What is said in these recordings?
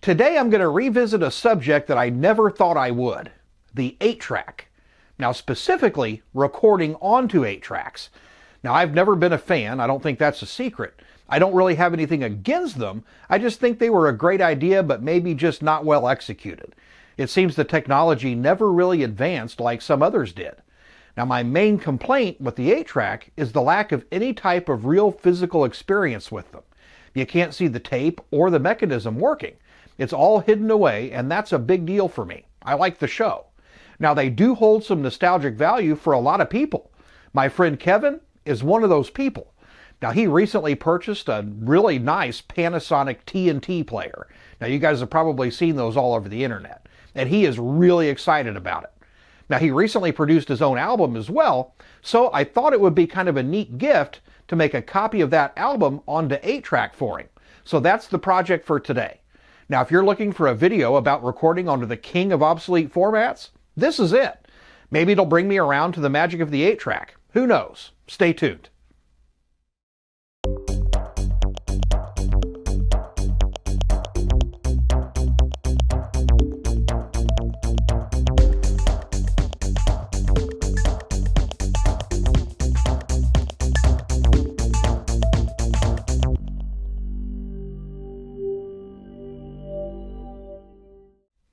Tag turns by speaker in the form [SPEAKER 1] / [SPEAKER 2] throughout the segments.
[SPEAKER 1] Today I'm going to revisit a subject that I never thought I would, the 8-track. Now specifically, recording onto 8 tracks. Now I've never been a fan, I don't think that's a secret. I don't really have anything against them, I just think they were a great idea but maybe just not well executed. It seems the technology never really advanced like some others did. Now my main complaint with the 8-track is the lack of any type of real physical experience with them. You can't see the tape or the mechanism working. It's all hidden away, and that's a big deal for me. I like the show. Now they do hold some nostalgic value for a lot of people. My friend Kevin is one of those people. Now he recently purchased a really nice Panasonic TNT player. Now you guys have probably seen those all over the internet, and he is really excited about it. Now he recently produced his own album as well, so I thought it would be kind of a neat gift to make a copy of that album onto 8-track for him. So that's the project for today. Now if you're looking for a video about recording onto the king of obsolete formats, this is it. Maybe it'll bring me around to the magic of the 8-track. Who knows? Stay tuned.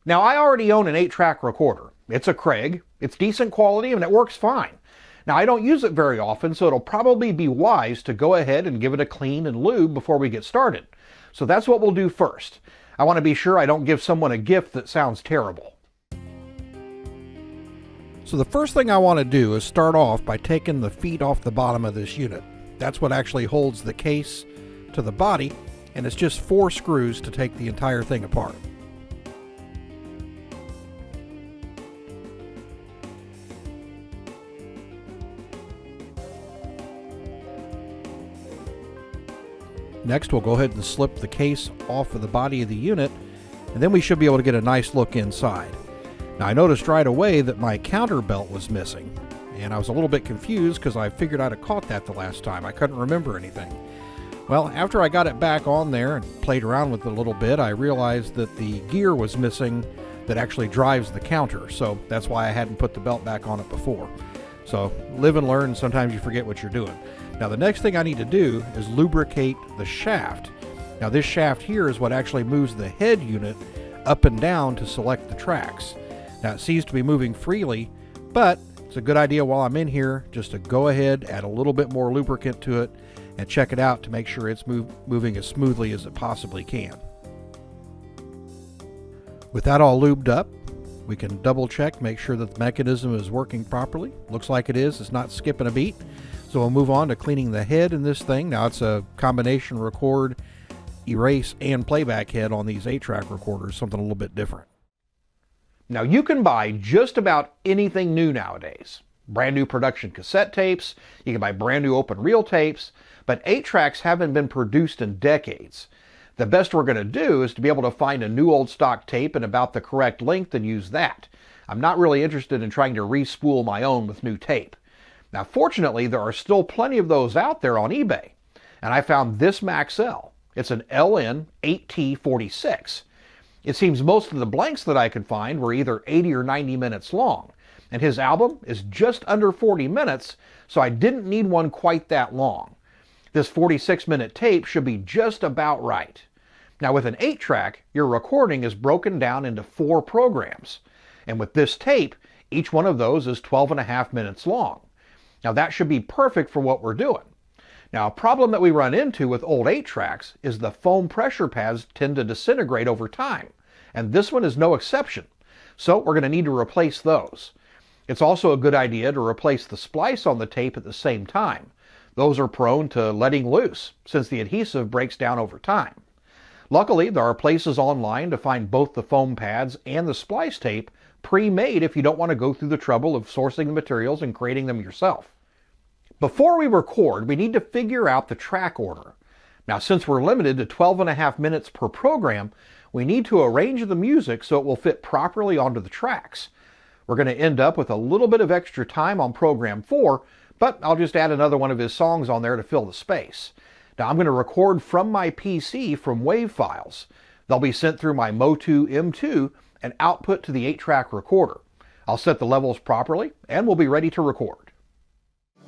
[SPEAKER 1] Now I already own an 8-track recorder. It's a Craig, it's decent quality and it works fine. Now I don't use it very often, so it'll probably be wise to go ahead and give it a clean and lube before we get started. So that's what we'll do first. I want to be sure I don't give someone a gift that sounds terrible. So the first thing I want to do is start off by taking the feet off the bottom of this unit. That's what actually holds the case to the body, and it's just 4 screws to take the entire thing apart. Next, we'll go ahead and slip the case off of the body of the unit, and then we should be able to get a nice look inside. Now, I noticed right away that my counter belt was missing, and I was a little bit confused because I figured I'd have caught that the last time. I couldn't remember anything. Well, after I got it back on there and played around with it a little bit, I realized that the gear was missing that actually drives the counter, so that's why I hadn't put the belt back on it before. So, live and learn, sometimes you forget what you're doing. Now the next thing I need to do is lubricate the shaft. Now this shaft here is what actually moves the head unit up and down to select the tracks. Now it seems to be moving freely, but it's a good idea while I'm in here just to go ahead, add a little bit more lubricant to it, and check it out to make sure it's moving as smoothly as it possibly can. With that all lubed up, we can double check, make sure that the mechanism is working properly. Looks like it is, it's not skipping a beat. So we'll move on to cleaning the head in this thing. Now it's a combination record, erase, and playback head on these 8-track recorders, something a little bit different. Now you can buy just about anything new nowadays. Brand new production cassette tapes, you can buy brand new open reel tapes, but 8-tracks haven't been produced in decades. The best we're going to do is to be able to find a new old stock tape in about the correct length and use that. I'm not really interested in trying to re-spool my own with new tape. Now fortunately, there are still plenty of those out there on eBay, and I found this Maxell. It's an LN8T46. It seems most of the blanks that I could find were either 80 or 90 minutes long, and his album is just under 40 minutes, so I didn't need one quite that long. This 46-minute tape should be just about right. Now with an 8-track, your recording is broken down into 4 programs, and with this tape, each one of those is 12.5 minutes long. Now that should be perfect for what we're doing. Now a problem that we run into with old 8-tracks is the foam pressure pads tend to disintegrate over time, and this one is no exception. So we're going to need to replace those. It's also a good idea to replace the splice on the tape at the same time. Those are prone to letting loose since the adhesive breaks down over time. Luckily, there are places online to find both the foam pads and the splice tape pre-made if you don't want to go through the trouble of sourcing the materials and creating them yourself. Before we record, we need to figure out the track order. Now, since we're limited to 12.5 minutes per program, we need to arrange the music so it will fit properly onto the tracks. We're going to end up with a little bit of extra time on program 4, but I'll just add another one of his songs on there to fill the space. Now, I'm going to record from my PC from WAV files. They'll be sent through my Motu M2 and output to the 8-track recorder. I'll set the levels properly and we'll be ready to record.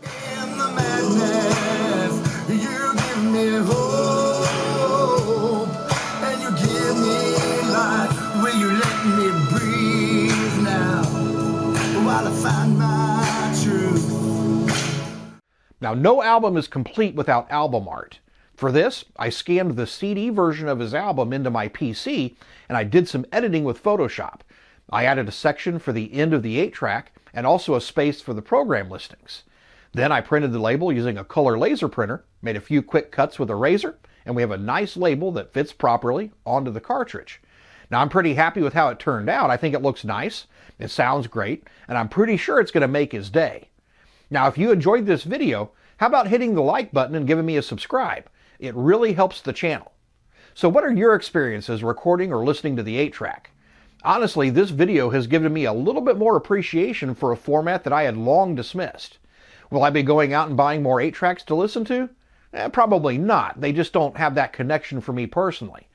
[SPEAKER 2] In the madness, you give me hope, and you give me life. Will you let me breathe now while I find my truth?
[SPEAKER 1] Now, no album is complete without album art. For this, I scanned the CD version of his album into my PC, and I did some editing with Photoshop. I added a section for the end of the 8-track, and also a space for the program listings. Then I printed the label using a color laser printer, made a few quick cuts with a razor, and we have a nice label that fits properly onto the cartridge. Now, I'm pretty happy with how it turned out. I think it looks nice, it sounds great, and I'm pretty sure it's going to make his day. Now, if you enjoyed this video, how about hitting the like button and giving me a subscribe? It really helps the channel. So what are your experiences recording or listening to the 8-track? Honestly, this video has given me a little bit more appreciation for a format that I had long dismissed. Will I be going out and buying more 8-tracks to listen to? Probably not. They just don't have that connection for me personally.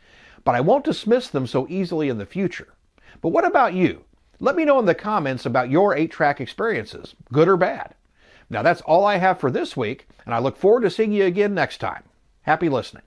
[SPEAKER 1] But I won't dismiss them so easily in the future. But what about you? Let me know in the comments about your 8-track experiences, good or bad. Now that's all I have for this week, and I look forward to seeing you again next time. Happy listening.